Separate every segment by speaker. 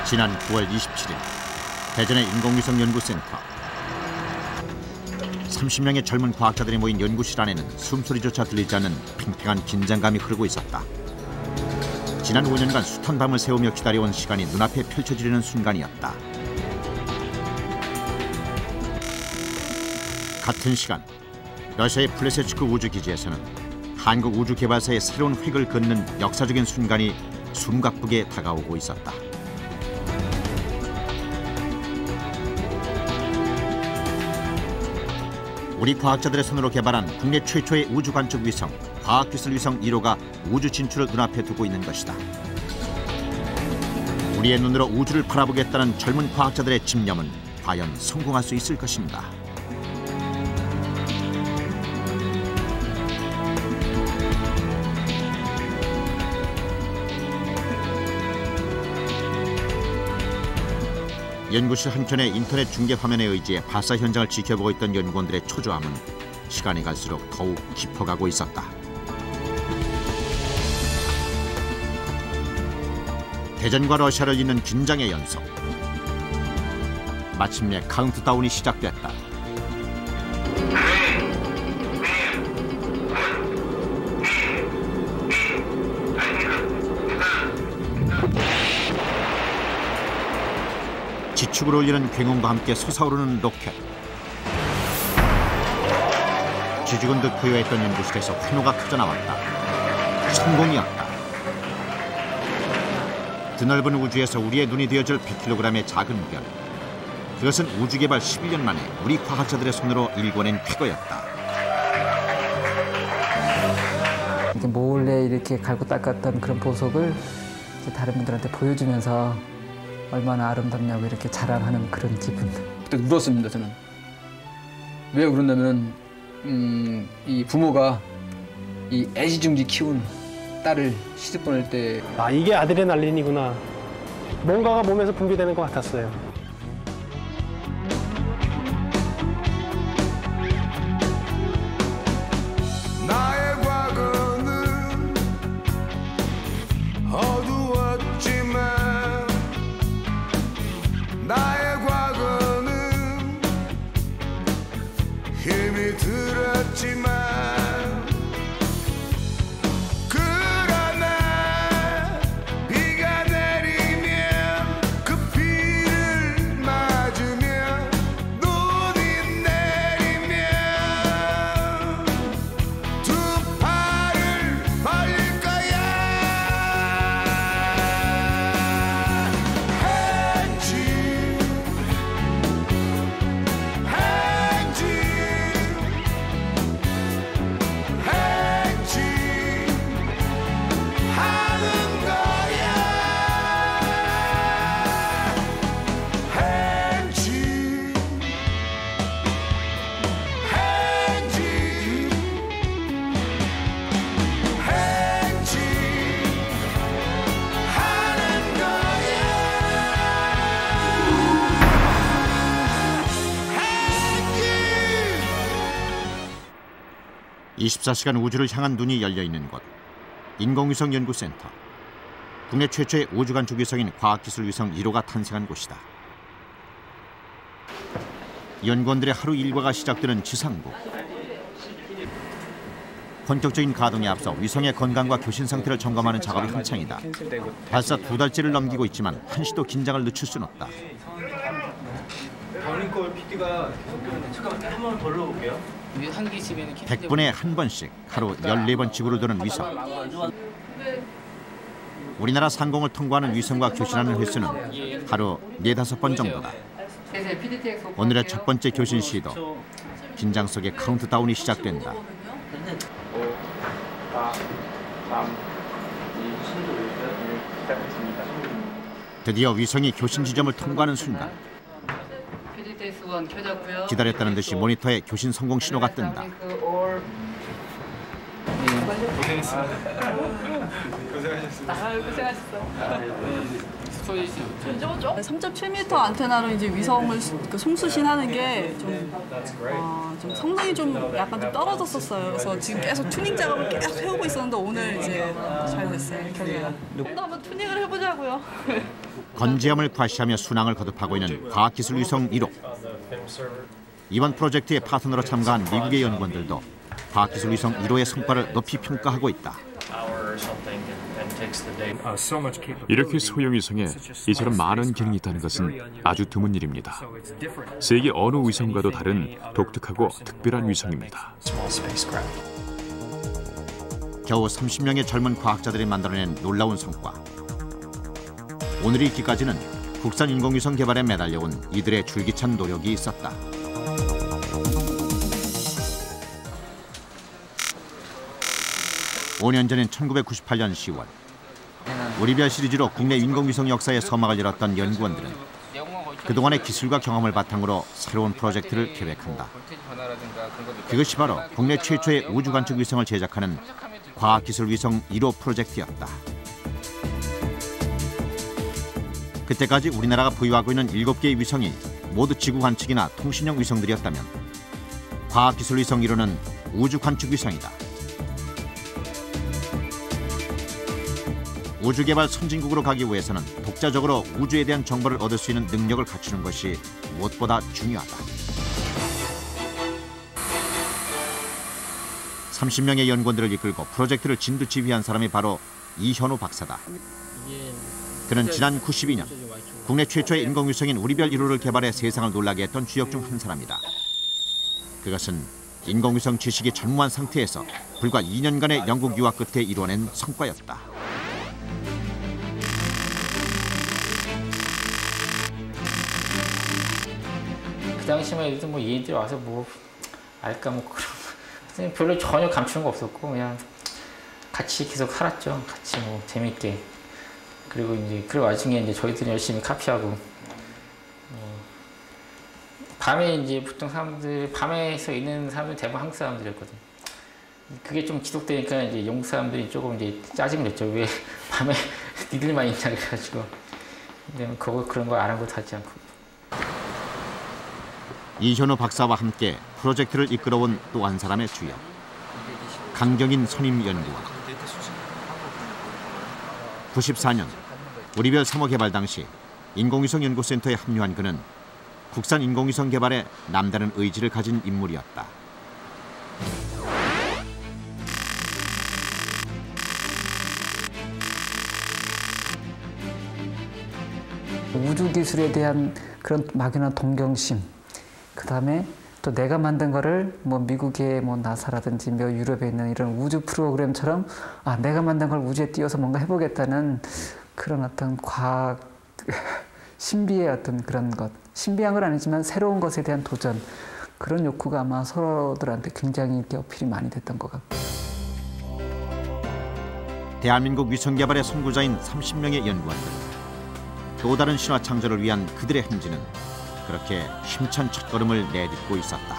Speaker 1: 지난 9월 27일 대전의 인공위성 연구센터. 30명의 젊은 과학자들이 모인 연구실 안에는 숨소리조차 들리지 않는 팽팽한 긴장감이 흐르고 있었다. 지난 5년간 숱한 밤을 새우며 기다려온 시간이 눈앞에 펼쳐지려는 순간이었다. 같은 시간 러시아의 플레세츠크 우주기지에서는 한국 우주개발사의 새로운 획을 긋는 역사적인 순간이 숨가쁘게 다가오고 있었다. 우리 과학자들의 손으로 개발한 국내 최초의 우주관측 위성 과학기술위성 1호가 우주 진출을 눈앞에 두고 있는 것이다. 우리의 눈으로 우주를 바라보겠다는 젊은 과학자들의 집념은 과연 성공할 수 있을 것인가? 연구실 한켠의 인터넷 중계 화면에 의지해 발사 현장을 지켜보고 있던 연구원들의 초조함은 시간이 갈수록 더욱 깊어가고 있었다. 대전과 러시아를 잇는 긴장의 연속. 마침내 카운트다운이 시작됐다. 지축을 올리는 굉음과 함께 솟아오르는 로켓. 쥐죽은 듯 고요했던 연구실에서 환호가 터져나왔다. 성공이었다. 드넓은 우주에서 우리의 눈이 되어줄 100kg의 작은 별. 그것은 우주 개발 11년 만에 우리 과학자들의 손으로 일궈낸 쾌거였다.
Speaker 2: 이렇게 몰래 이렇게 갈고 닦았던 그런 보석을 이제 다른 분들한테 보여주면서 얼마나 아름답냐고 이렇게 자랑하는 그런 기분.
Speaker 3: 그때 울었습니다, 저는. 왜 울었냐면 이 부모가 이 애지중지 키운 딸을 시집 보낼 때
Speaker 4: 아, 이게 아드레날린이구나. 뭔가가 몸에서 분비되는 것 같았어요.
Speaker 5: 나의 과거는 어두웠지만 나의 과거는 힘이 들었지만 그러나 비가 내리면 그 비를 맞으며 눈이 내리면 두 팔을 벌릴 거야. 하는 거야.
Speaker 1: 24시간 우주를 향한 눈이 열려있는 곳. 인공위성 연구센터. 국내 최초의 우주관측 위성인 과학기술위성 1호가 탄생한 곳이다. 연구원들의 하루 일과가 시작되는 지상국. 본격적인 가동에 앞서 위성의 건강과 교신 상태를 점검하는 작업이 한창이다. 발사 2달째를 넘기고 있지만 한시도 긴장을 늦출 순 없다.
Speaker 6: 버닝콜 PD가 계속되는데 잠깐만 한번 더 넣어볼게요.
Speaker 1: 100분에 한 번씩 하루 14번 지구를 도는 위성. 우리나라 상공을 통과하는 위성과 교신하는 횟수는 하루 4~5번 정도다. 오늘의 첫 번째 교신 시도. 긴장 속에 카운트다운이 시작된다.
Speaker 6: 5, 4, 3, 2, 1 시작했습니다.
Speaker 1: 드디어 위성이 교신 지점을 통과하는 순간. 기다렸다는 듯이 모니터에 교신 성공 신호가 뜬다.
Speaker 6: 고생했습니다.
Speaker 7: 고생하셨어요. 3.7m 안테나로 이제 위성을 송수신하는 게 좀 성능이 좀 약간 좀 떨어졌었어요. 그래서 지금 계속 튜닝 작업을 계속 해오고 있었는데 오늘 이제 잘 됐어요. 결과가. 또 한번 튜닝을 해보자고요.
Speaker 1: 건재함을 과시하며 순항을 거듭하고 있는 과학기술 위성 1호. 이번 프로젝트의 파트너로 참가한 미국의 연구원들도 과학기술 위성 1호의 성과를 높이 평가하고 있다.
Speaker 8: 이렇게 소형 위성에 이처럼 많은 기능이 있다는 것은 아주 드문 일입니다. 세계 어느 위성과도 다른 독특하고 특별한 위성입니다.
Speaker 1: 겨우 30명의 젊은 과학자들이 만들어낸 놀라운 성과. 오늘이 있기까지는 국산 인공위성 개발에 매달려온 이들의 줄기찬 노력이 있었다. (5년) 전인 1998년 10월 우리별 시리즈로 국내 인공위성 역사에 서막을 열었던 연구원들은 그동안의 기술과 경험을 바탕으로 새로운 프로젝트를 계획한다. 그것이 바로 국내 최초의 우주관측 위성을 제작하는 과학기술 위성 1호 프로젝트였다. 그때까지 우리나라가 보유하고 있는 7개의 위성이 모두 지구 관측이나 통신용 위성들이었다면 과학기술 위성 1호는 우주 관측 위성이다. 우주개발 선진국으로 가기 위해서는 독자적으로 우주에 대한 정보를 얻을 수 있는 능력을 갖추는 것이 무엇보다 중요하다. 30명의 연구원들을 이끌고 프로젝트를 진두지휘한 사람이 바로 이현우 박사다. 그는 지난 92년 국내 최초의 인공위성인 우리별 1호를 개발해 세상을 놀라게 했던 주역 중 한 사람이다. 그것은 인공위성 지식이 전무한 상태에서 불과 2년간의 영국 유학 끝에 이뤄낸 성과였다.
Speaker 9: 그 당시만 해도 뭐 얘네들이 와서 뭐 알까 뭐 그런 별로 전혀 감추는 거 없었고 그냥 같이 계속 살았죠. 같이 뭐 재밌게. 그리고 이제 그 와중에 이제 저희들이 열심히 카피하고 밤에 이제 보통 사람들 밤에서 있는 사람들 대부분 한국 사람들이었거든요. 그게 좀 지속되니까 이제 영국 사람들이 조금 이제 짜증을 냈죠. 왜 밤에 니들만 있냐 그래가지고. 근데 그런 거 아랑곳하지 않고.
Speaker 1: 이현우 박사와 함께 프로젝트를 이끌어온 또 한 사람의 주역, 강경인 선임 연구원. 94년 우리별 3호 개발 당시 인공위성 연구센터에 합류한 그는 국산 인공위성 개발에 남다른 의지를 가진 인물이었다.
Speaker 2: 우주 기술에 대한 그런 막연한 동경심, 그다음에 또 내가 만든 거를 뭐 미국의 뭐 나사라든지 뭐 유럽에 있는 이런 우주 프로그램처럼 내가 만든 걸 우주에 띄워서 뭔가 해보겠다는 그런 어떤 과학 신비의 어떤 그런 것, 신비한 건 아니지만 새로운 것에 대한 도전, 그런 욕구가 아마 서로들한테 굉장히 이렇게 어필이 많이 됐던 것 같고.
Speaker 1: 대한민국 위성 개발의 선구자인 30명의 연구원들. 또 다른 신화 창조를 위한 그들의 행진은 그렇게 힘찬 첫걸음을 내딛고 있었다.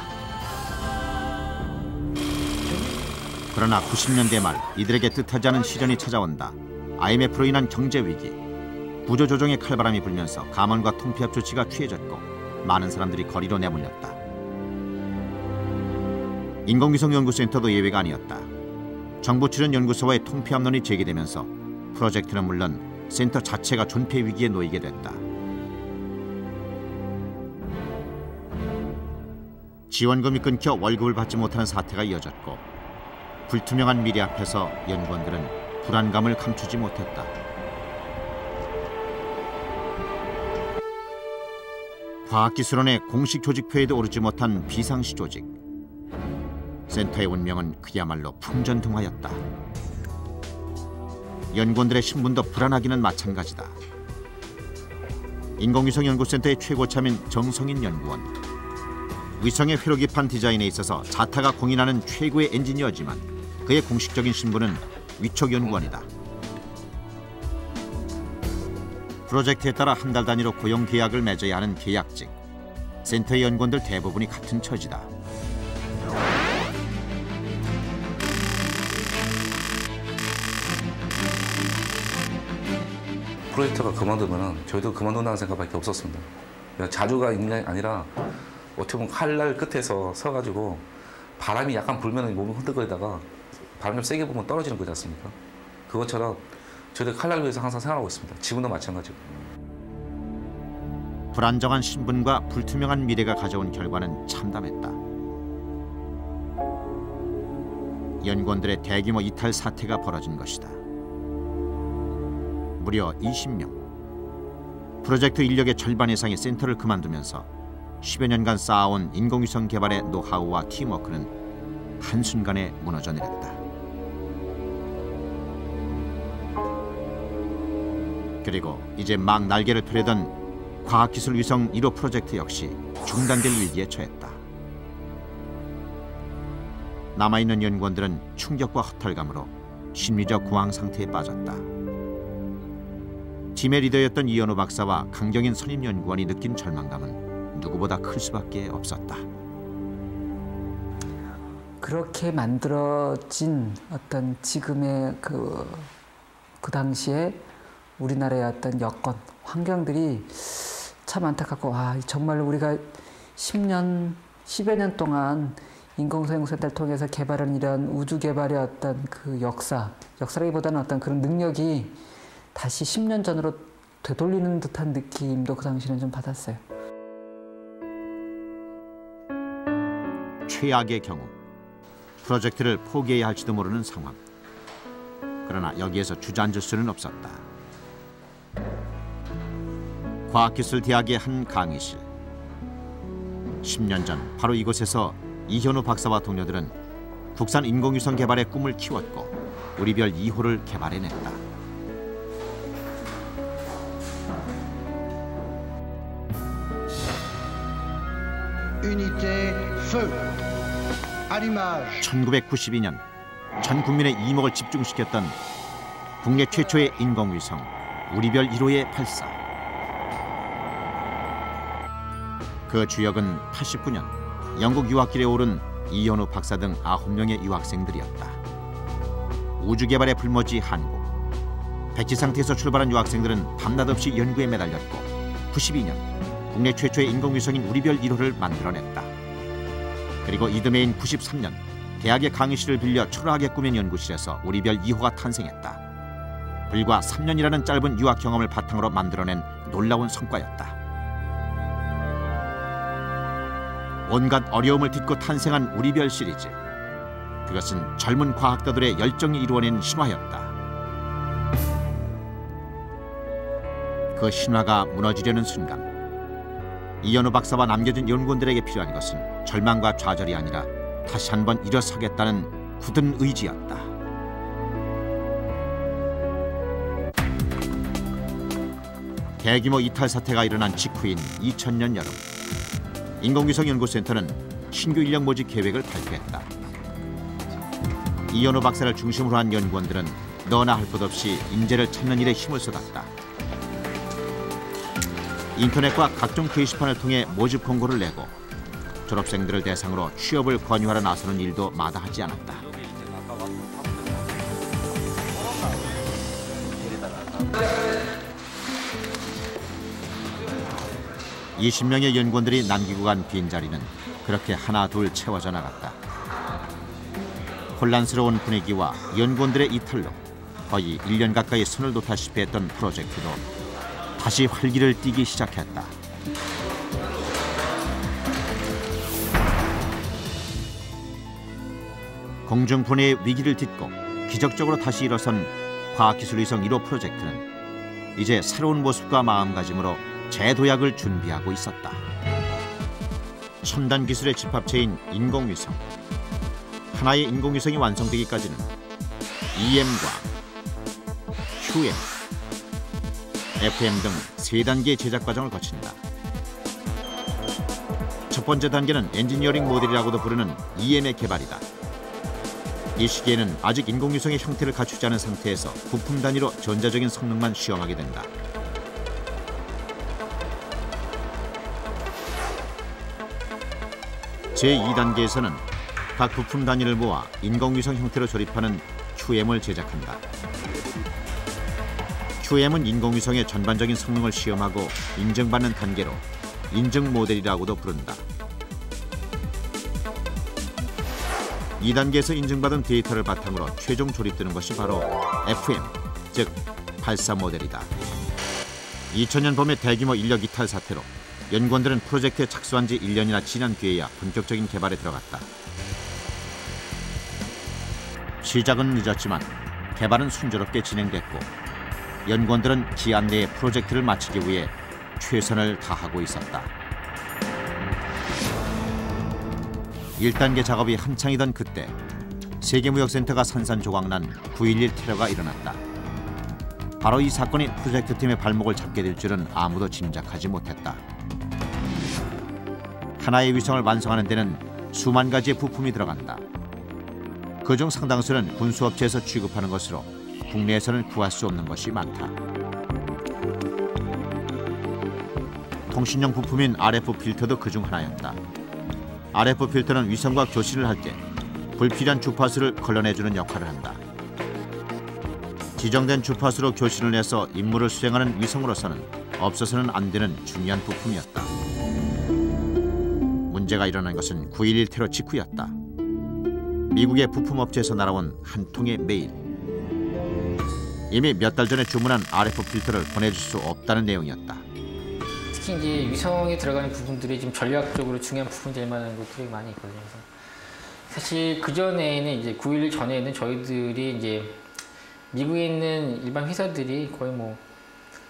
Speaker 1: 그러나 90년대 말 이들에게 뜻하지 않은 시련이 찾아온다. IMF로 인한 경제 위기, 구조조정의 칼바람이 불면서 감원과 통폐합 조치가 취해졌고 많은 사람들이 거리로 내몰렸다. 인공위성 연구센터도 예외가 아니었다. 정부 출연 연구소와의 통폐합론이 제기되면서 프로젝트는 물론 센터 자체가 존폐 위기에 놓이게 됐다. 지원금이 끊겨 월급을 받지 못하는 사태가 이어졌고 불투명한 미래 앞에서 연구원들은 불안감을 감추지 못했다. 과학기술원의 공식 조직표에도 오르지 못한 비상시 조직. 센터의 운명은 그야말로 풍전등화였다. 연구원들의 신분도 불안하기는 마찬가지다. 인공위성 연구센터의 최고참인 정성인 연구원. 위성의 회로 깊은 디자인에 있어서 자타가 공인하는 최고의 엔지니어지만 그의 공식적인 신분은 위촉연구원이다. 프로젝트에 따라 한 달 단위로 고용 계약을 맺어야 하는 계약직. 센터의 연구원들 대부분이 같은 처지다.
Speaker 10: 프로젝트가 그만두면 저희도 그만둔다는 생각밖에 없었습니다. 그냥 자주가 있는 게 아니라 어떻게 보면 칼날 끝에서 서가지고 바람이 약간 불면 몸이 흔들거리다가 바람 좀 세게 불면 떨어지는 거지 않습니까? 그것처럼 저희도 칼날 위에서 항상 생각하고 있습니다. 지금도 마찬가지고.
Speaker 1: 불안정한 신분과 불투명한 미래가 가져온 결과는 참담했다. 연구원들의 대규모 이탈 사태가 벌어진 것이다. 무려 20명. 프로젝트 인력의 절반 이상이 센터를 그만두면서 10여 년간 쌓아온 인공위성 개발의 노하우와 팀워크는 한순간에 무너져 내렸다. 그리고 이제 막 날개를 펴려던 과학기술위성 1호 프로젝트 역시 중단될 위기에 처했다. 남아있는 연구원들은 충격과 허탈감으로 심리적 공황 상태에 빠졌다. 팀의 리더였던 이현우 박사와 강경인 선임 연구원이 느낀 절망감은 누구보다 클 수밖에 없었다.
Speaker 2: 그렇게 만들어진 어떤 지금의 그 당시에 우리나라의 어떤 여건, 환경들이 참 안타깝고, 정말 우리가 10여 년 동안 인공소형센터를 통해서 개발한 이런 우주 개발의 어떤 그 역사라기보다는 어떤 그런 능력이 다시 10년 전으로 되돌리는 듯한 느낌도 그 당시에는 좀 받았어요.
Speaker 1: 최악의 경우 프로젝트를 포기해야 할지도 모르는 상황. 그러나 여기에서 주저앉을 수는 없었다. 과학기술대학의 한 강의실. 10년 전 바로 이곳에서 이현우 박사와 동료들은 국산 인공위성 개발의 꿈을 키웠고 우리별 2호를 개발해냈다.
Speaker 5: Unité feu. Allumage.
Speaker 1: 1992년 전 국민의 이목을 집중시켰던 국내 최초의 인공위성 우리별 1호의 발사. 그 주역은 89년 영국 유학길에 오른 이현우 박사 등 9명의 유학생들이었다. 우주 개발의 불모지 한국. 백지 상태에서 출발한 유학생들은 밤낮없이 연구에 매달렸고 92년 국내 최초의 인공위성인 우리별 1호를 만들어냈다. 그리고 이듬해인 93년 대학의 강의실을 빌려 초라하게 꾸민 연구실에서 우리별 2호가 탄생했다. 불과 3년이라는 짧은 유학 경험을 바탕으로 만들어낸 놀라운 성과였다. 온갖 어려움을 딛고 탄생한 우리별 시리즈. 그것은 젊은 과학자들의 열정이 이루어낸 신화였다. 그 신화가 무너지려는 순간 이현우 박사와 남겨진 연구원들에게 필요한 것은 절망과 좌절이 아니라 다시 한번 일어서겠다는 굳은 의지였다. 대규모 이탈 사태가 일어난 직후인 2000년 여름, 인공위성 연구센터는 신규 인력 모집 계획을 발표했다. 이현우 박사를 중심으로 한 연구원들은 너나 할 것 없이 인재를 찾는 일에 힘을 쏟았다. 인터넷과 각종 게시판을 통해 모집 공고를 내고 졸업생들을 대상으로 취업을 권유하러 나서는 일도 마다하지 않았다. (20명의) 연구원들이 남기고 간 빈자리는 그렇게 하나 둘 채워져 나갔다. 혼란스러운 분위기와 연구원들의 이탈로 거의 1년 가까이 손을 놓다시피 했던 프로젝트도 다시 활기를 띠기 시작했다. 공중분해의 위기를 딛고 기적적으로 다시 일어선 과학기술위성 1호 프로젝트는 이제 새로운 모습과 마음가짐으로 재도약을 준비하고 있었다. 첨단 기술의 집합체인 인공위성. 하나의 인공위성이 완성되기까지는 EM과 QM, FM 등 3단계의 제작 과정을 거친다. 첫 번째 단계는 엔지니어링 모델이라고도 부르는 EM의 개발이다. 이 시기에는 아직 인공위성의 형태를 갖추지 않은 상태에서 부품 단위로 전자적인 성능만 시험하게 된다. 제2단계에서는 각 부품 단위를 모아 인공위성 형태로 조립하는 QM을 제작한다. QM은 인공위성의 전반적인 성능을 시험하고 인증받는 단계로 인증 모델이라고도 부른다. 2단계에서 인증받은 데이터를 바탕으로 최종 조립되는 것이 바로 FM, 즉 발사 모델이다. 2000년 봄의 대규모 인력 이탈 사태로 연구원들은 프로젝트에 착수한 지 1년이나 지난 뒤에야 본격적인 개발에 들어갔다. 시작은 늦었지만 개발은 순조롭게 진행됐고 연구원들은 기한 내에 프로젝트를 마치기 위해 최선을 다하고 있었다. 1단계 작업이 한창이던 그때 세계무역센터가 산산조각난 9.11 테러가 일어났다. 바로 이 사건이 프로젝트 팀의 발목을 잡게 될 줄은 아무도 짐작하지 못했다. 하나의 위성을 완성하는 데는 수만 가지의 부품이 들어간다. 그중 상당수는 군수업체에서 취급하는 것으로 국내에서는 구할 수 없는 것이 많다. 통신용 부품인 RF 필터도 그중 하나였다. RF 필터는 위성과 교신을 할 때 불필요한 주파수를 걸러내주는 역할을 한다. 지정된 주파수로 교신을 해서 임무를 수행하는 위성으로서는 없어서는 안 되는 중요한 부품이었다. 문제가 일어난 것은 9.11 테러 직후였다. 미국의 부품업체에서 날아온 한 통의 메일. 이미 몇 달 전에 주문한 RF 필터를 보내줄 수 없다는 내용이었다.
Speaker 9: 특히 이제 위성에 들어가는 부분들이 좀 전략적으로 중요한 부분이 될 만한 것들이 많이 있거든요. 그래서 사실 그 전에는 이제 9.11 전에는 저희들이 이제 미국에 있는 일반 회사들이 거의 뭐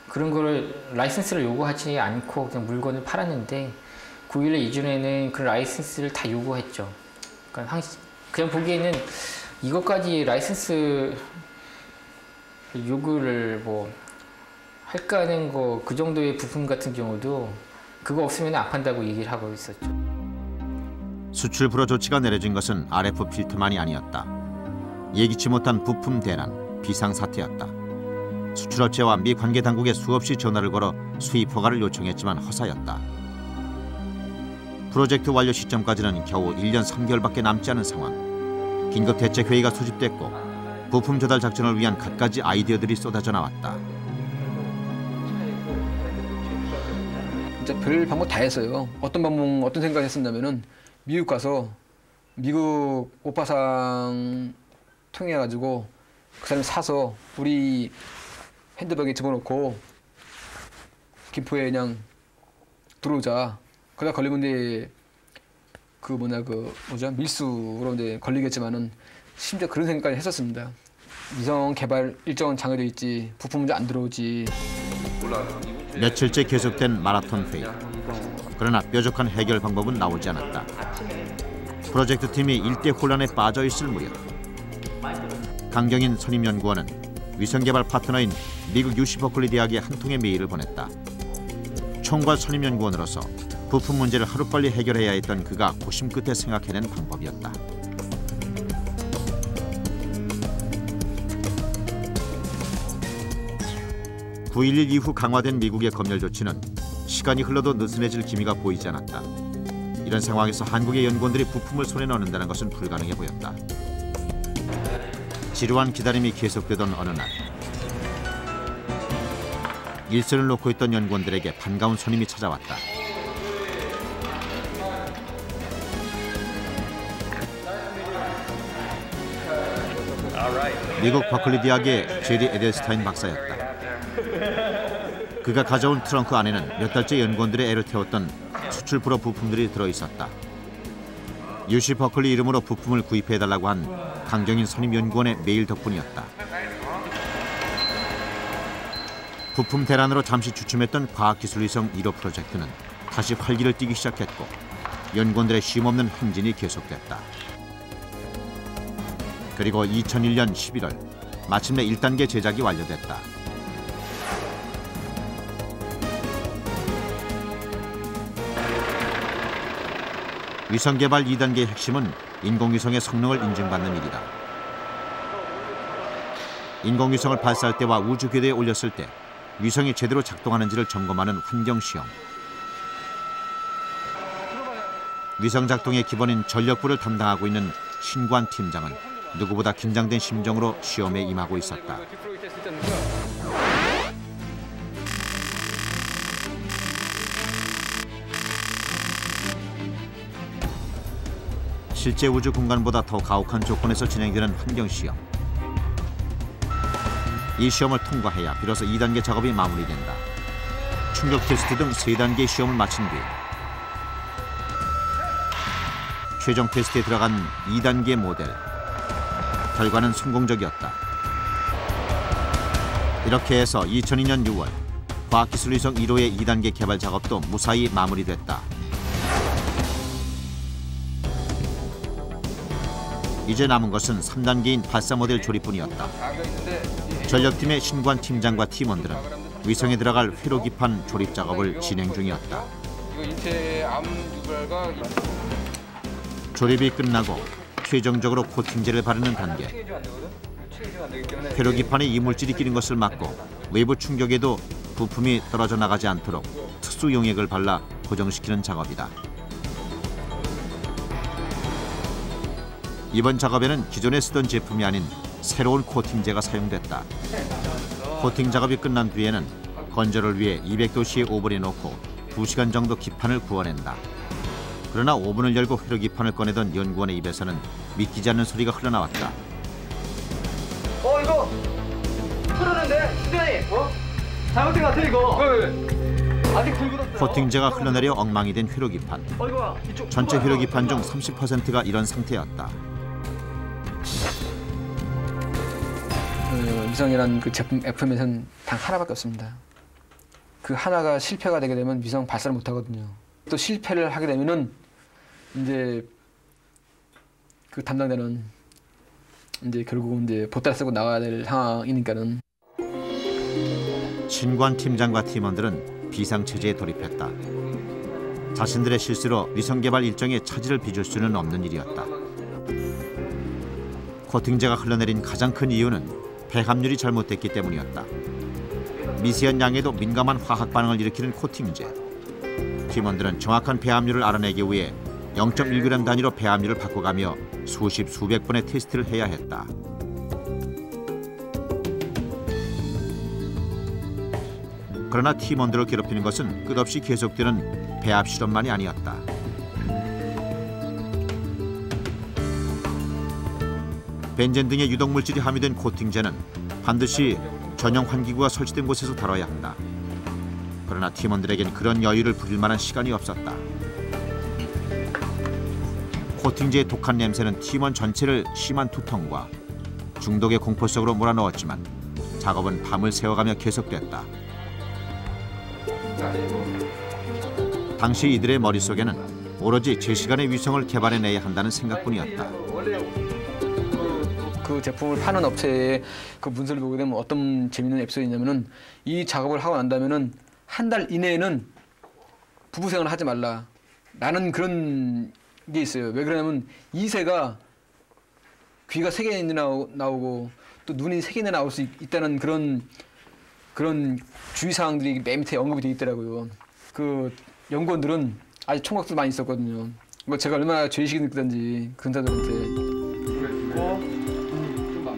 Speaker 9: 그런 거를 라이센스를 요구하지 않고 그냥 물건을 팔았는데 9.11 이전에는 그 라이센스를 다 요구했죠. 그러니까 그냥 보기에는 이것까지 라이센스 요구를 뭐 할까 하는 거 그 정도의 부품 같은 경우도 그거 없으면 안 판다고 얘기를 하고 있었죠.
Speaker 1: 수출 불허 조치가 내려진 것은 RF 필터만이 아니었다. 예기치 못한 부품 대란, 비상사태였다. 수출업체와 미 관계 당국에 수없이 전화를 걸어 수입 허가를 요청했지만 허사였다. 프로젝트 완료 시점까지는 겨우 1년 3개월밖에 남지 않은 상황. 긴급 대책 회의가 소집됐고 부품 조달 작전을 위한 갖가지 아이디어들이 쏟아져 나왔다.
Speaker 3: 진짜 별 방법 다 했어요. 어떤 방법, 어떤 생각을 했었냐면은 미국 가서 미국 오파상 통해 가지고 그 사람 사서 우리 핸드백에 집어넣고 김포에 그냥 들어오자. 그러다 걸리면 이제 그 밀수로 이제 걸리겠지만은 심지어 그런 생각까지 했었습니다. 위성 개발 일정은 정해져 있지 부품 문제 안 들어오지.
Speaker 1: 며칠째 계속된 마라톤 회의. 그러나 뾰족한 해결 방법은 나오지 않았다. 프로젝트 팀이 일대 혼란에 빠져 있을 무렵 강경인 선임연구원은 위성 개발 파트너인 미국 UC 버클리 대학에 한 통의 메일을 보냈다. 총괄 선임연구원으로서 부품 문제를 하루빨리 해결해야 했던 그가 고심 끝에 생각해낸 방법이었다. (9.11) 이후 강화된 미국의 검열 조치는 시간이 흘러도 느슨해질 기미가 보이지 않았다. 이런 상황에서 한국의 연구원들이 부품을 손에 넣는다는 것은 불가능해 보였다. 지루한 기다림이 계속되던 어느 날 일선을 놓고 있던 연구원들에게 반가운 손님이 찾아왔다. 미국 버클리 대학의 제리 에델스타인 박사였다. 그가 가져온 트렁크 안에는 몇 달째 연구원들의 애를 태웠던 수출 불허 부품들이 들어있었다. UC 버클리 이름으로 부품을 구입해달라고 한 강경인 선임 연구원의 메일 덕분이었다. 부품 대란으로 잠시 주춤했던 과학기술위성 1호 프로젝트는 다시 활기를 띠기 시작했고 연구원들의 쉼없는 행진이 계속됐다. 그리고 2001년 11월 마침내 1단계 제작이 완료됐다. 위성 개발 2단계의 핵심은 인공위성의 성능을 인증받는 일이다. 인공위성을 발사할 때와 우주궤도에 올렸을 때 위성이 제대로 작동하는지를 점검하는 환경시험. 위성 작동의 기본인 전력부를 담당하고 있는 신관 팀장은 누구보다 긴장된 심정으로 시험에 임하고 있었다. 실제 우주 공간보다 더 가혹한 조건에서 진행되는 환경 시험. 이 시험을 통과해야 비로소 2단계 작업이 마무리된다. 충격 테스트 등 3단계 시험을 마친 뒤 최종 테스트에 들어간 2단계 모델. 결과는 성공적이었다. 이렇게 해서 2002년 6월 과학기술위성 1호의 2단계 개발 작업도 무사히 마무리됐다. 이제 남은 것은 3단계인 발사 모델 조립뿐이었다. 전력팀의 신관 팀장과 팀원들은 위성에 들어갈 회로기판 조립 작업을 진행 중이었다. 조립이 끝나고 최종적으로 코팅제를 바르는 단계. 회로기판에 이물질이 끼는 것을 막고 외부 충격에도 부품이 떨어져 나가지 않도록 특수 용액을 발라 고정시키는 작업이다. 이번 작업에는 기존에 쓰던 제품이 아닌 새로운 코팅제가 사용됐다. 코팅 작업이 끝난 뒤에는 건조를 위해 200도씨의 오븐에 넣고 2시간 정도 기판을 구워낸다. 그러나 오븐을 열고 회로기판을 꺼내던 연구원의 입에서는 믿기지 않는 소리가 흘러나왔다.
Speaker 6: 이거 흐르는데? 수련이 잘못된 것 같아 이거. 아직 들고 뒀어요.
Speaker 1: 코팅제가 흘러내려 엉망이 된 회로기판. 전체 회로기판 중 30%가 이런 상태였다.
Speaker 3: 위성이란 그 제품 FM에서는 단 하나밖에 없습니다. 그 하나가 실패가 되게 되면 위성 발사를 못 하거든요. 또 실패를 하게 되면은 이제 그 담당자는 이제 결국은 이제 보따리 쓰고 나가야 될 상황이니까는.
Speaker 1: 신관 팀장과 팀원들은 비상체제에 돌입했다. 자신들의 실수로 위성 개발 일정에 차질을 빚을 수는 없는 일이었다. 코팅제가 흘러내린 가장 큰 이유는 배합률이 잘못됐기 때문이었다. 미세한 양에도 민감한 화학 반응을 일으키는 코팅제. 팀원들은 정확한 배합률을 알아내기 위해 0.1g 단위로 배합률을 바꿔가며 수십 수백 번의 테스트를 해야 했다. 그러나 팀원들을 괴롭히는 것은 끝없이 계속되는 배합 실험만이 아니었다. 벤젠 등의 유독물질이 함유된 코팅제는 반드시 전용 환기구가 설치된 곳에서 다뤄야 한다. 그러나 팀원들에겐 그런 여유를 부릴 만한 시간이 없었다. 코팅제의 독한 냄새는 팀원 전체를 심한 두통과 중독의 공포 속으로 몰아넣었지만 작업은 밤을 새워가며 계속됐다. 당시 이들의 머릿속에는 오로지 제 시간의 위성을 개발해내야 한다는 생각뿐이었다.
Speaker 3: 그 제품을 파는 업체에 그 문서를 보게 되면 어떤 재밌는 에피소드냐면은 이 작업을 하고 난다면은 한 달 이내에는 부부 생활을 하지 말라. 라는 그런 게 있어요. 왜 그러냐면 2세가 귀가 3개나 나오고 또 눈이 3개나 나올 수 있다는 그런 주의사항들이 맨 밑에 언급이 돼 있더라고요. 그 연구원들은 아직 총각들 많이 있었거든요. 뭐 제가 얼마나 죄의식이 느끼던지 근사들한테.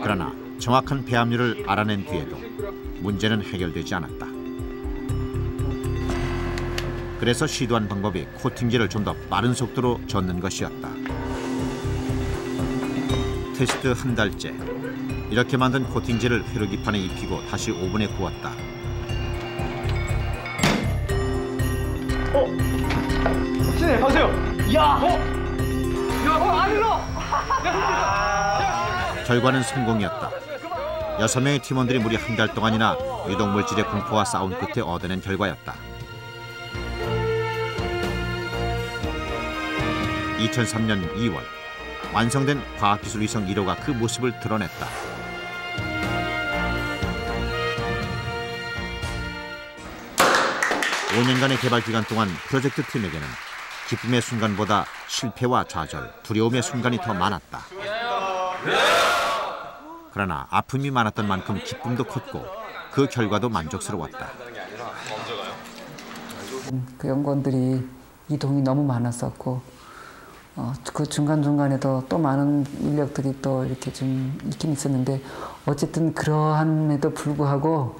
Speaker 1: 그러나 정확한 배합률을 알아낸 뒤에도 문제는 해결되지 않았다. 그래서 시도한 방법이 코팅제를 좀 더 빠른 속도로 젓는 것이었다. 테스트 한 달째. 이렇게 만든 코팅제를 회로기판에 입히고 다시 오븐에 구웠다.
Speaker 6: 선생님 보세요. 안 흘러.
Speaker 1: 결과는 성공이었다. 6명의 팀원들이 무려 한 달 동안이나 유독물질의 공포와 싸운 끝에 얻어낸 결과였다. 2003년 2월 완성된 과학기술 위성 1호가 그 모습을 드러냈다. (5년간의) 개발 기간 동안 프로젝트 팀에게는 기쁨의 순간보다 실패와 좌절, 두려움의 순간이 더 많았다. 그러나 아픔이 많았던 만큼 기쁨도 컸고 그 결과도 만족스러웠다.
Speaker 2: 그 연구원들이 이동이 너무 많았었고 그 중간중간에도 또 많은 인력들이 또 이렇게 좀 있긴 있었는데 어쨌든 그러함에도 불구하고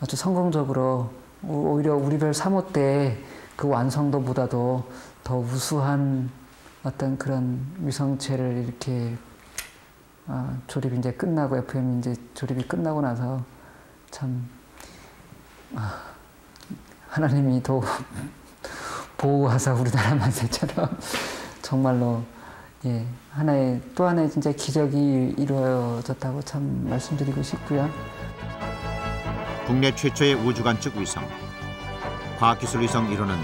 Speaker 2: 아주 성공적으로 오히려 우리별 3호 때 그 완성도보다도 더 우수한 어떤 그런 위성체를 이렇게 조립이 이제 끝나고 FM 이제 조립이 끝나고 나서 참 하나님이 더 보호하사 우리나라 만세처럼 정말로 예, 또 하나의 진짜 기적이 이루어졌다고 참 말씀드리고 싶고요.
Speaker 1: 국내 최초의 우주관측 위성 과학기술 위성 1호는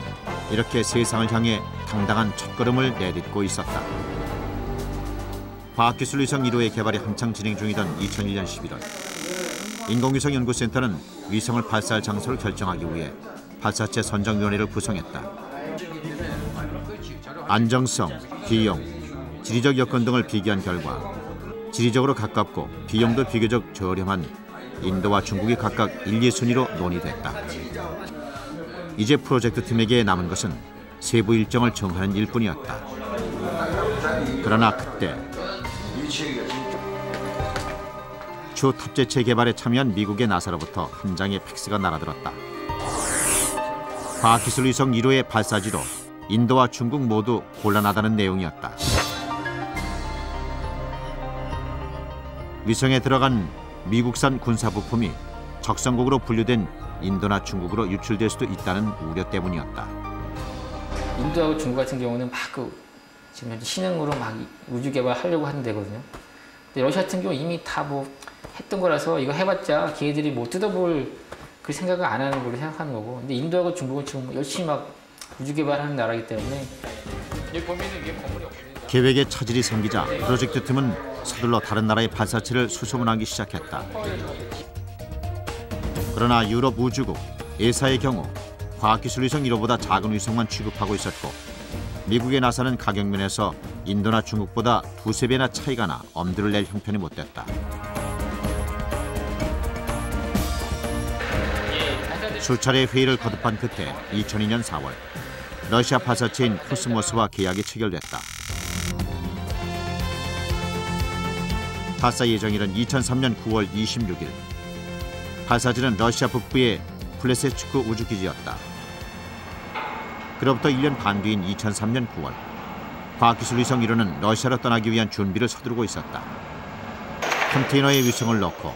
Speaker 1: 이렇게 세상을 향해 당당한 첫걸음을 내딛고 있었다. 과학기술 위성 1호의 개발이 한창 진행 중이던 2001년 11월 인공위성 연구센터는 위성을 발사할 장소를 결정하기 위해 발사체 선정위원회를 구성했다. 안정성, 비용, 지리적 여건 등을 비교한 결과 지리적으로 가깝고 비용도 비교적 저렴한 인도와 중국이 각각 1, 2순위로 논의됐다. 이제 프로젝트 팀에게 남은 것은 세부 일정을 정하는 일뿐이었다. 그러나 그때 주 탑재체 개발에 참여한 미국의 나사로부터 한 장의 팩스가 날아들었다. 과학기술 위성 1호의 발사지로 인도와 중국 모두 곤란하다는 내용이었다. 위성에 들어간 미국산 군사 부품이 적성국으로 분류된 인도나 중국으로 유출될 수도 있다는 우려 때문이었다.
Speaker 9: 인도하고 중국 같은 경우는 막 지금 현재 신흥으로 막 우주 개발하려고 하는 데거든요. 근데 러시아 같은 경우 이미 다 했던 거라서 이거 해봤자 걔네들이 뜯어볼 그 생각을 안 하는 걸로 생각하는 거고. 근데 인도하고 중국은 지금 열심히 막 우주 개발하는 나라이기 때문에 여기 보면은 이게 건물이 없거든요.
Speaker 1: 계획에 차질이 생기자 프로젝트 팀은 서둘러 다른 나라의 발사체를 수소문하기 시작했다. 그러나 유럽 우주국 ESA의 경우 과학기술 위성 1호보다 작은 위성만 취급하고 있었고 미국의 나사는 가격면에서 인도나 중국보다 2~3배나 차이가 나 엄두를 낼 형편이 못 됐다. 수차례 회의를 거듭한 끝에 2002년 4월 러시아 발사체인 코스모스와 계약이 체결됐다. 발사 예정일은 2003년 9월 26일. 발사지는 러시아 북부의 플레세츠크 우주기지였다. 그로부터 1년 반 뒤인 2003년 9월 과학기술 위성 1호는 러시아로 떠나기 위한 준비를 서두르고 있었다. 컨테이너에 위성을 넣고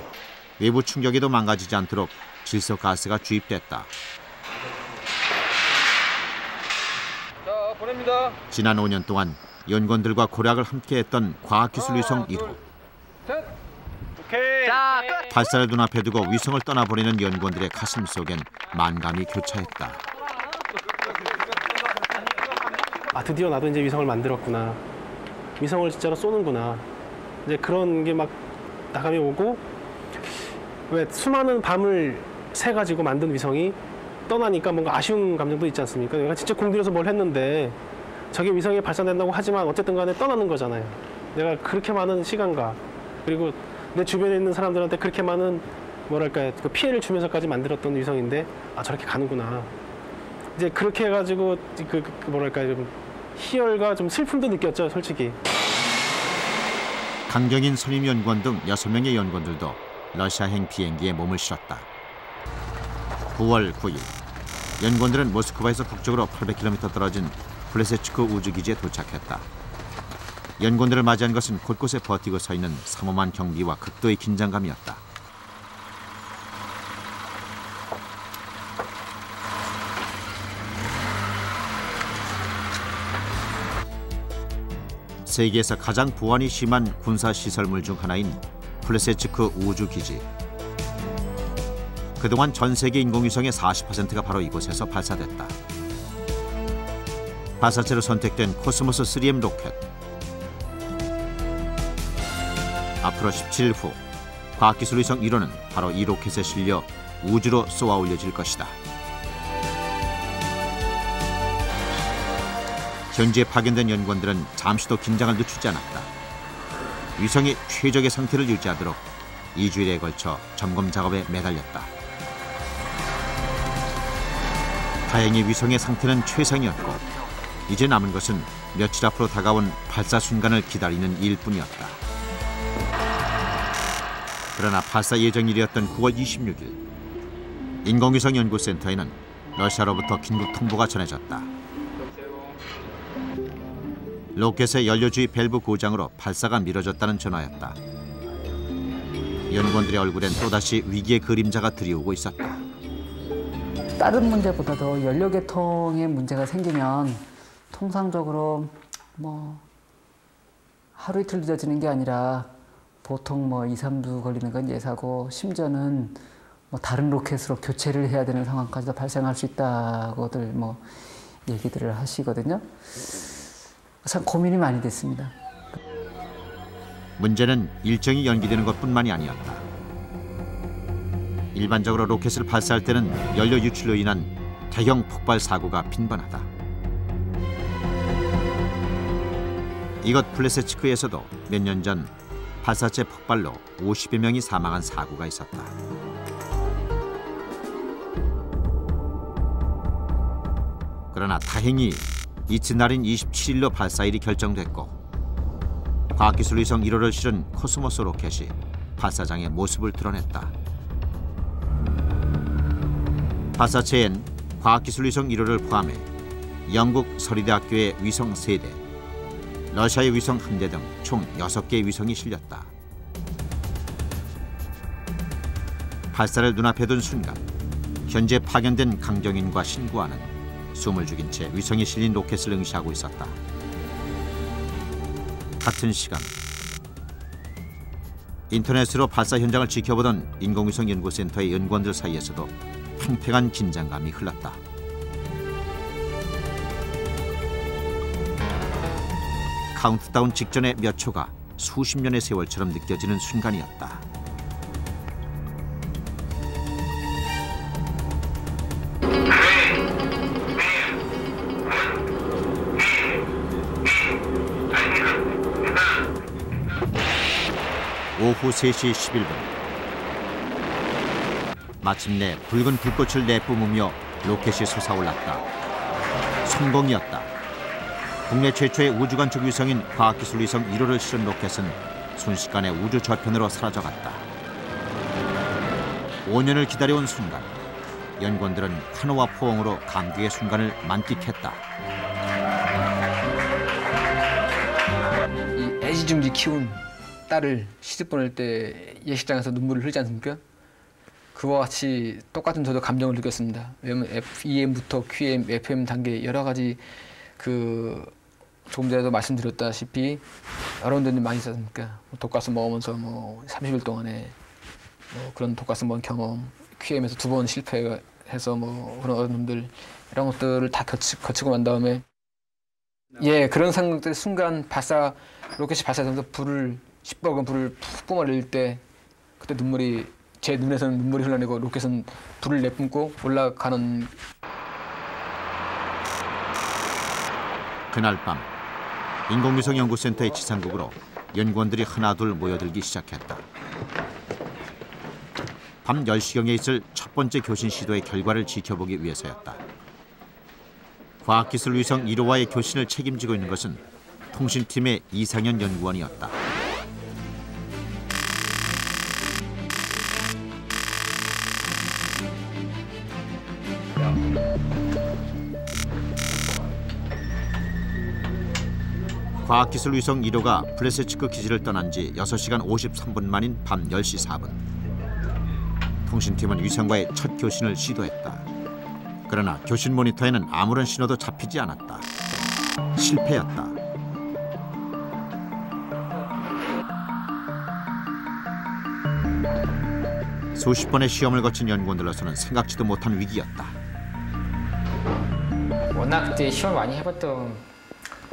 Speaker 1: 외부 충격에도 망가지지 않도록 질소가스가 주입됐다.
Speaker 6: 자, 보냅니다.
Speaker 1: 지난 5년 동안 연구원들과 고락을 함께했던 과학기술 위성 1호.
Speaker 6: 오케이. 자, 끝.
Speaker 1: 발사를 눈앞에 두고 위성을 떠나보내는 연구원들의 가슴 속엔 만감이 교차했다.
Speaker 4: 드디어 나도 이제 위성을 만들었구나. 위성을 진짜로 쏘는구나. 이제 그런 게 막 나감이 오고, 왜 수많은 밤을 새 가지고 만든 위성이 떠나니까 뭔가 아쉬운 감정도 있지 않습니까? 내가 진짜 공들여서 뭘 했는데 저게 위성에 발사된다고 하지만 어쨌든 간에 떠나는 거잖아요. 내가 그렇게 많은 시간과 그리고 내 주변에 있는 사람들한테 그렇게 많은 뭐랄까 그 피해를 주면서까지 만들었던 위성인데 저렇게 가는구나. 이제 그렇게 해가지고 뭐랄까 좀 희열과 좀 슬픔도 느꼈죠, 솔직히.
Speaker 1: 강경인 선임 연구원 등 6명의 연구원들도 러시아행 비행기에 몸을 실었다. 9월 9일 연구원들은 모스크바에서 북쪽으로 800km 떨어진 플레세츠크 우주기지에 도착했다. 연구원들을 맞이한 것은 곳곳에 버티고 서 있는 삼엄한 경비와 극도의 긴장감이었다. 세계에서 가장 보안이 심한 군사시설물 중 하나인 플레세츠크 우주기지. 그동안 전 세계 인공위성의 40%가 바로 이곳에서 발사됐다. 발사체로 선택된 코스모스 3M 로켓. 앞으로 17일 후 과학기술 위성 1호는 바로 이 로켓에 실려 우주로 쏘아 올려질 것이다. 현지에 파견된 연구원들은 잠시도 긴장을 늦추지 않았다. 위성이 최적의 상태를 유지하도록 2주일에 걸쳐 점검 작업에 매달렸다. 다행히 위성의 상태는 최상이었고 이제 남은 것은 며칠 앞으로 다가온 발사 순간을 기다리는 일뿐이었다. 그러나 발사 예정일이었던 9월 26일 인공위성 연구센터에는 러시아로부터 긴급 통보가 전해졌다. 로켓의 연료주의 밸브 고장으로 발사가 미뤄졌다는 전화였다. 연구원들의 얼굴엔 또다시 위기의 그림자가 드리우고 있었다.
Speaker 2: 다른 문제보다도 연료 계통에 문제가 생기면 통상적으로 뭐 하루 이틀 늦어지는 게 아니라 보통 뭐 2, 3주 걸리는 건 예사고 심지어는 뭐 다른 로켓으로 교체를 해야 되는 상황까지도 발생할 수 있다고들 뭐 얘기들을 하시거든요. 참 고민이 많이 됐습니다.
Speaker 1: 문제는 일정이 연기되는 것뿐만이 아니었다. 일반적으로 로켓을 발사할 때는 연료 유출로 인한 대형 폭발 사고가 빈번하다. 이것 플레세츠크에서도 몇 년 전 발사체 폭발로 50여 명이 사망한 사고가 있었다. 그러나 다행히 이튿날인 27일로 발사일이 결정됐고 과학기술 위성 1호를 실은 코스모스 로켓이 발사장의 모습을 드러냈다. 발사체엔 과학기술 위성 1호를 포함해 영국 서리대학교의 위성 3대, 러시아의 위성 1대 등 총 6개의 위성이 실렸다. 발사를 눈앞에 둔 순간 현재 파견된 강정인과 신구아는 숨을 죽인 채 위성에 실린 로켓을 응시하고 있었다. 같은 시간 인터넷으로 발사 현장을 지켜보던 인공위성 연구센터의 연구원들 사이에서도 팽팽한 긴장감이 흘렀다. 카운트다운 직전의 몇 초가 수십 년의 세월처럼 느껴지는 순간이었다. 오후 3시 11분 마침내 붉은 불꽃을 내뿜으며 로켓이 솟아올랐다. 성공이었다. 국내 최초의 우주관측 위성인 과학기술 위성 1호를 실은 로켓은 순식간에 우주 저편으로 사라져갔다. 5년을 기다려온 순간 연구원들은 환호와 포옹으로 감격의 순간을 만끽했다.
Speaker 3: 이 애지중지 키운 딸을 시집 보낼 때 예식장에서 눈물을 흘리지 않습니까? 그와 같이 똑같은 저도 감정을 느꼈습니다. 왜냐면 EM부터 QM, FM 단계 여러 가지 조금 전에도 말씀드렸다시피 여러분들이 많이 있지 않습니까? 독가스 먹으면서 뭐 30일 동안에 뭐 그런 독가스 먹은 경험, QM에서 2번 실패해서 뭐 그런 어른들 이런 것들을 다 거치고 난 다음에 그런 상황들 순간 로켓이 발사되면서 시뻘건 불을 푹 뿜어낼 때 그때 제 눈에서는 눈물이 흘러내고 로켓은 불을 내뿜고 올라가는.
Speaker 1: 그날 밤 인공위성 연구센터의 지상국으로 연구원들이 하나둘 모여들기 시작했다. 밤 10시경에 있을 첫 번째 교신 시도의 결과를 지켜보기 위해서였다. 과학기술 위성 1호와의 교신을 책임지고 있는 것은 통신팀의 이상현 연구원이었다. 과학기술 위성 1호가 플레세츠크 기지를 떠난 지 6시간 53분 만인 밤 10시 4분. 통신팀은 위성과의 첫 교신을 시도했다. 그러나 교신 모니터에는 아무런 신호도 잡히지 않았다. 실패였다. 수십 번의 시험을 거친 연구원들로서는 생각지도 못한 위기였다.
Speaker 9: 워낙 그때 시험을 많이 해봤던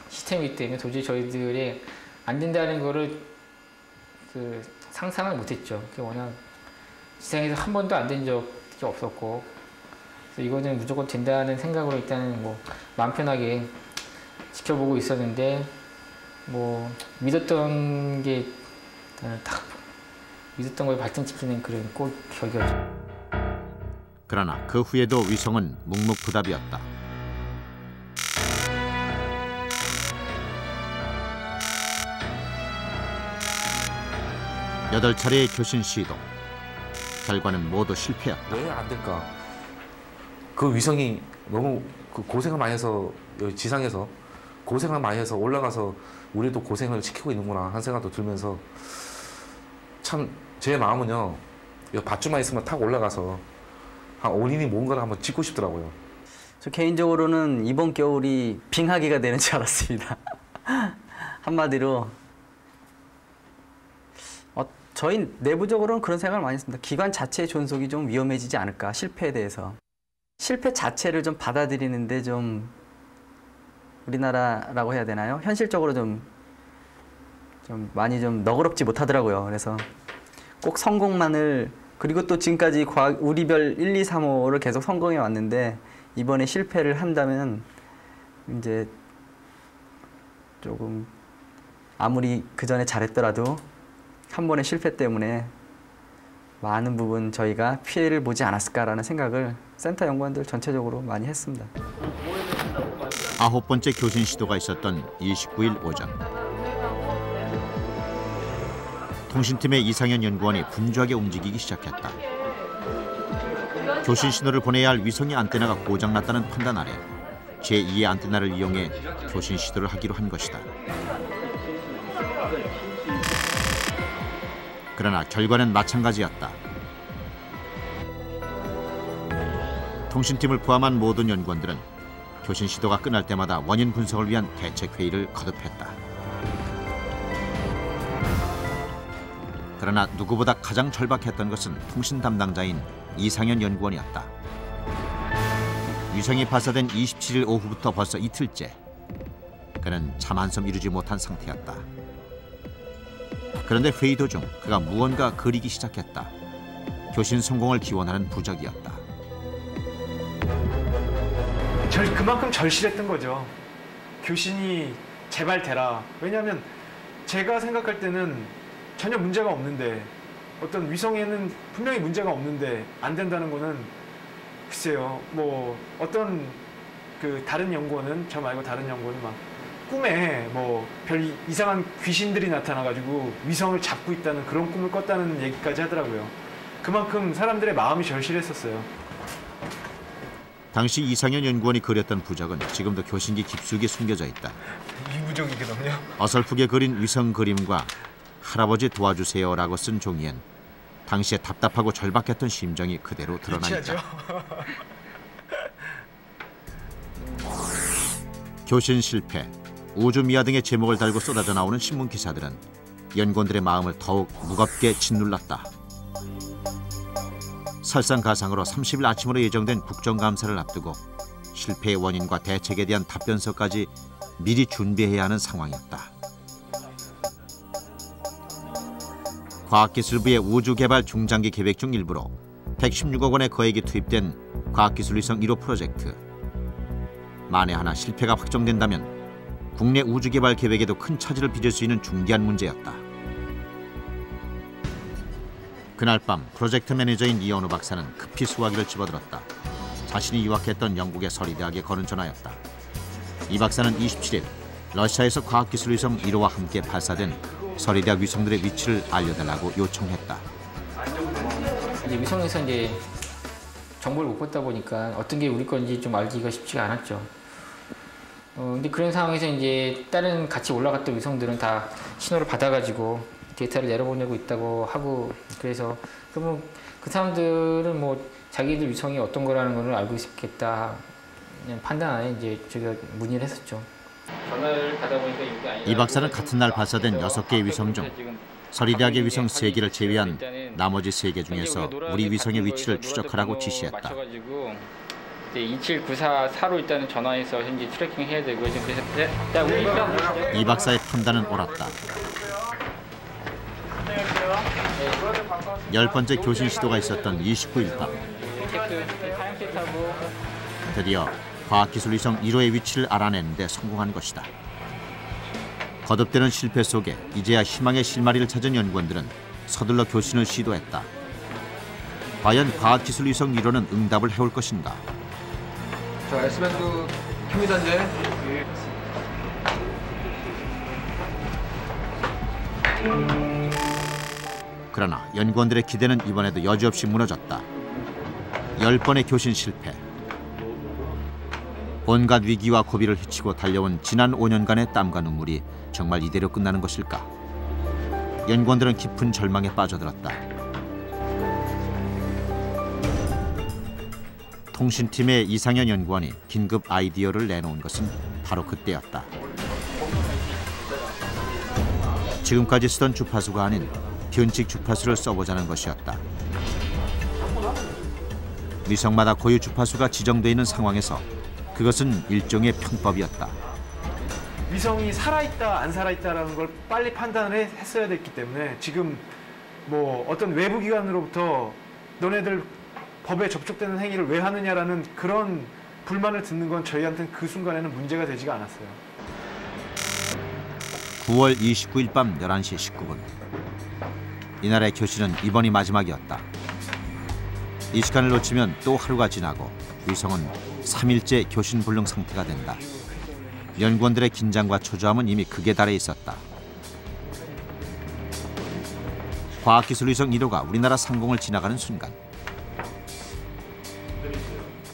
Speaker 9: 시스템이기 때문에 도저히 저희들이 안 된다는 거를 상상을 못했죠. 워낙 지상에서 한 번도 안 된 적이 없었고, 그래서 이거는 무조건 된다는 생각으로 일단은 뭐 마음 편하게 지켜보고 있었는데, 뭐 믿었던 게 딱 믿었던 걸 발전시키는 그런 꼭 결과죠.
Speaker 1: 그러나 그 후에도 위성은 묵묵부답이었다. 여덟 차례의 교신 시도. 결과는 모두 실패였다.
Speaker 10: 왜 안 될까? 그 위성이 너무 고생을 많이 해서 여기 지상에서 고생을 많이 해서 올라가서 우리도 고생을 시키고 있는구나 한 생각도 들면서 참 제 마음은요. 밧줄만 있으면 탁 올라가서 한 올인이 뭔가를 한번 짓고 싶더라고요.
Speaker 11: 저 개인적으로는 이번 겨울이 빙하기가 되는 줄 알았습니다. 한마디로 저희 내부적으로는 그런 생각을 많이 했습니다. 기관 자체의 존속이 좀 위험해지지 않을까, 실패에 대해서. 실패 자체를 좀 받아들이는데 좀 우리나라라고 해야 되나요? 현실적으로 좀 많이 좀 너그럽지 못하더라고요. 그래서 꼭 성공만을, 그리고 또 지금까지 우리별 1, 2, 3호를 계속 성공해 왔는데 이번에 실패를 한다면 이제 조금 아무리 그 전에 잘했더라도 한 번의 실패 때문에 많은 부분 저희가 피해를 보지 않았을까라는 생각을 센터 연구원들 전체적으로 많이 했습니다.
Speaker 1: 9번째 교신 시도가 있었던 29일 오전. 통신팀의 이상현 연구원이 분주하게 움직이기 시작했다. 교신 신호를 보내야 할 위성의 안테나가 고장났다는 판단 아래 제2의 안테나를 이용해 교신 시도를 하기로 한 것이다. 그러나 결과는 마찬가지였다. 통신팀을 포함한 모든 연구원들은 교신 시도가 끝날 때마다 원인 분석을 위한 대책 회의를 거듭했다. 그러나 누구보다 가장 절박했던 것은 통신 담당자인 이상현 연구원이었다. 위성이 발사된 27일 오후부터 벌써 이틀째. 그는 잠 한숨 이루지 못한 상태였다. 그런데 회의 도중 그가 무언가 그리기 시작했다. 교신 성공을 기원하는 부적이었다.
Speaker 12: 그만큼 절실했던 거죠. 교신이 제발 되라. 왜냐하면 제가 생각할 때는 전혀 문제가 없는데, 어떤 위성에는 분명히 문제가 없는데 안 된다는 거는 글쎄요, 뭐 어떤 다른 연구원은, 저 말고 다른 연구원은 막 꿈에 뭐 별 이상한 귀신들이 나타나가지고 위성을 잡고 있다는 그런 꿈을 꿨다는 얘기까지 하더라고요. 그만큼 사람들의 마음이 절실했었어요.
Speaker 1: 당시 이상현 연구원이 그렸던 부적은 지금도 교신기 깊숙이 숨겨져 있다.
Speaker 12: 이 부적이거든요.
Speaker 1: 어설프게 그린 위성 그림과 할아버지 도와주세요라고 쓴 종이엔 당시에 답답하고 절박했던 심정이 그대로 드러나 있다. 교신 실패, 우주 미화 등의 제목을 달고 쏟아져 나오는 신문 기사들은 연구원들의 마음을 더욱 무겁게 짓눌렀다. 설상가상으로 30일 아침으로 예정된 국정감사를 앞두고 실패의 원인과 대책에 대한 답변서까지 미리 준비해야 하는 상황이었다. 과학기술부의 우주개발 중장기 계획 중 일부로 116억 원의 거액이 투입된 과학기술위성 1호 프로젝트. 만에 하나 실패가 확정된다면 국내 우주개발 계획에도 큰 차질을 빚을 수 있는 중대한 문제였다. 그날 밤 프로젝트 매니저인 이현우 박사는 급히 수화기를 집어들었다. 자신이 유학했던 영국의 서리대학에 거는 전화였다. 이 박사는 27일 러시아에서 과학기술위성 1호와 함께 발사된 서리대학 위성들의 위치를 알려달라고 요청했다.
Speaker 9: 이제 위성에서 이제 정보를 못 받다 보니까 어떤 게 우리 건지 좀 알기가 쉽지가 않았죠. 근데 그런 상황에서 이제 다른 같이 올라갔던 위성들은 다 신호를 받아가지고 데이터를 내려보내고 있다고 하고, 그래서 그러면 그 사람들은 뭐 자기들 위성이 어떤 거라는 걸 알고 있겠다 판단하에 이제 저희가 문의를 했었죠. 전화를 받아보니까 이게 아니라
Speaker 1: 이 박사는 같은 날 발사된 6개의 위성 중 서리대학의 위성 3개를 제외한 나머지 3개 중에서 우리 위성의 위치를 추적하라고 지시했다.
Speaker 9: 27944로 일단은 전화해서 현재 트래킹 해야 되고, 그래서
Speaker 1: 이 박사의 판단은 옳았다. 10번째 교신 시도가 있었던 29일 밤. 드디어 과학기술위성 1호의 위치를 알아내는 데 성공한 것이다. 거듭되는 실패 속에 이제야 희망의 실마리를 찾은 연구원들은 서둘러 교신을 시도했다. 과연 과학기술위성 1호는 응답을 해올 것인가?
Speaker 6: 자, S밴드 켭니다 이제.
Speaker 1: 그러나 연구원들의 기대는 이번에도 여지없이 무너졌다. 10번의 교신 실패. 온갖 위기와 고비를 헤치고 달려온 지난 5년간의 땀과 눈물이 정말 이대로 끝나는 것일까? 연구원들은 깊은 절망에 빠져들었다. 통신팀의 이상현 연구원이 긴급 아이디어를 내놓은 것은 바로 그때였다. 지금까지 쓰던 주파수가 아닌 변칙 주파수를 써보자는 것이었다. 위성마다 고유 주파수가 지정돼 있는 상황에서 그것은 일종의 편법이었다.
Speaker 12: 위성이 살아있다 안 살아있다라는 걸 빨리 판단을 했어야 됐기 때문에 지금 뭐 어떤 외부 기관으로부터 너네들 법에 접촉되는 행위를 왜 하느냐라는 그런 불만을 듣는 건 저희한테는 그 순간에는 문제가 되지가 않았어요.
Speaker 1: 9월 29일 밤 11시 19분. 이날의 교실은 이번이 마지막이었다. 이 시간을 놓치면 또 하루가 지나고 위성은 3일째 교신불능 상태가 된다. 연구원들의 긴장과 초조함은 이미 극에 달해 있었다. 과학기술위성 1호가 우리나라 상공을 지나가는 순간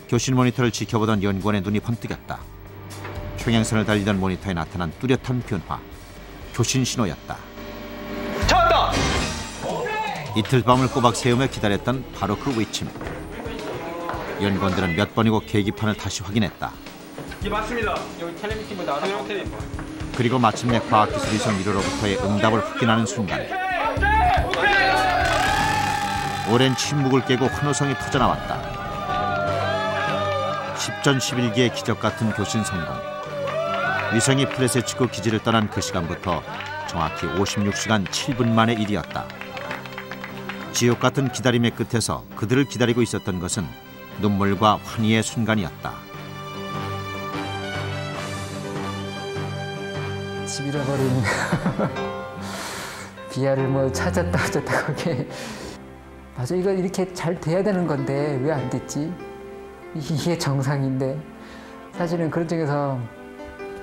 Speaker 1: 교신 모니터를 지켜보던 연구원의 눈이 번뜩였다. 평행선을 달리던 모니터에 나타난 뚜렷한 변화. 교신 신호였다.
Speaker 6: 찾았다!
Speaker 1: 이틀 밤을 꼬박 새우며 기다렸던 바로 그 외침. 연구원들은 몇 번이고 계기판을 다시 확인했다.
Speaker 6: 예, 맞습니다. 여기 텔레미팅도 나와요.
Speaker 1: 그리고 마침내 과학기술위성 1호로부터의 응답을 확인하는 순간 오랜 침묵을 깨고 환호성이 터져나왔다. 10전 11기의 기적 같은 교신 성공. 위성이 플랫을 치고 기지를 떠난 그 시간부터 정확히 56시간 7분 만의 일이었다. 지옥 같은 기다림의 끝에서 그들을 기다리고 있었던 것은 눈물과 환희의 순간이었다.
Speaker 2: 집 잃어버린 비아를 뭐 찾았다 어쨌다 거기에 맞아 이거 이렇게 잘 돼야 되는 건데 왜 안 됐지? 이게 정상인데 사실은 그런 쪽에서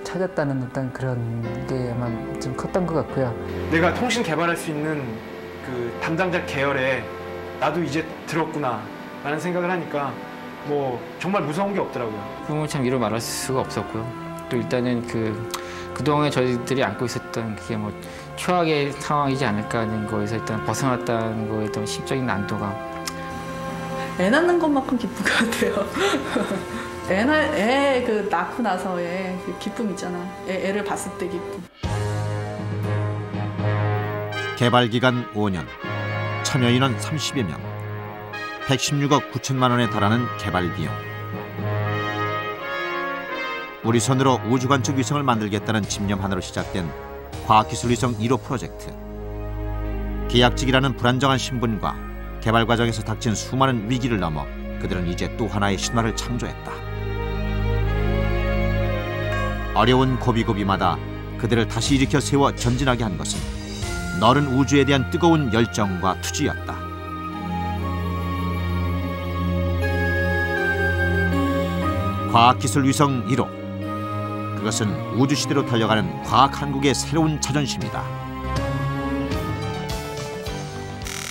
Speaker 2: 찾았다는 어떤 그런 게 아마 좀 컸던 것 같고요.
Speaker 12: 내가 통신 개발할 수 있는 그 담당자 계열에 나도 이제 들었구나 라는 생각을 하니까 뭐 정말 무서운 게 없더라고요.
Speaker 9: 꿈을 참 이루 말할 수가 없었고요. 또 일단은 그동안에 저희들이 안고 있었던 그게 뭐 최악의 상황이지 않을까 하는 거에서 일단 벗어났다는 거에 대한 심적인 난도가
Speaker 7: 애 낳는 것만큼 기쁜 것 같아요. 애 그 낳고 나서의 그 기쁨 있잖아. 애를 봤을 때 기쁨.
Speaker 1: 개발 기간 5년, 참여 인원 30여 명, 116억 9천만 원에 달하는 개발 비용. 우리 손으로 우주 관측 위성을 만들겠다는 집념 하나로 시작된 과학기술위성 1호 프로젝트. 계약직이라는 불안정한 신분과 개발 과정에서 닥친 수많은 위기를 넘어 그들은 이제 또 하나의 신화를 창조했다. 어려운 고비고비마다 그들을 다시 일으켜 세워 전진하게 한 것은 너른 우주에 대한 뜨거운 열정과 투지였다. 과학기술위성 1호. 그것은 우주시대로 달려가는 과학한국의 새로운 자존심이다.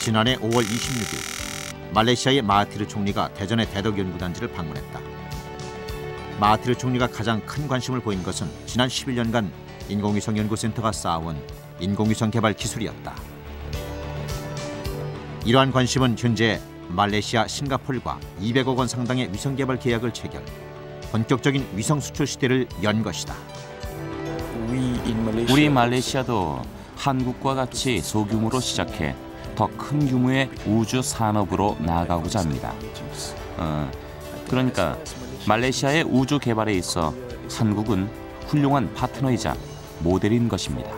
Speaker 1: 지난해 5월 26일 말레이시아의 마하티르 총리가 대전의 대덕연구단지를 방문했다. 마하티르 총리가 가장 큰 관심을 보인 것은 지난 11년간 인공위성 연구센터가 쌓아온 인공위성 개발 기술이었다. 이러한 관심은 현재 말레이시아, 싱가포르과 200억 원 상당의 위성 개발 계약을 체결, 본격적인 위성 수출 시대를 연 것이다.
Speaker 13: 우리 말레이시아도 한국과 같이 소규모로 시작해 더 큰 규모의 우주 산업으로 나아가고자 합니다. 그러니까 말레이시아의 우주 개발에 있어 한국은 훌륭한 파트너이자 모델인 것입니다.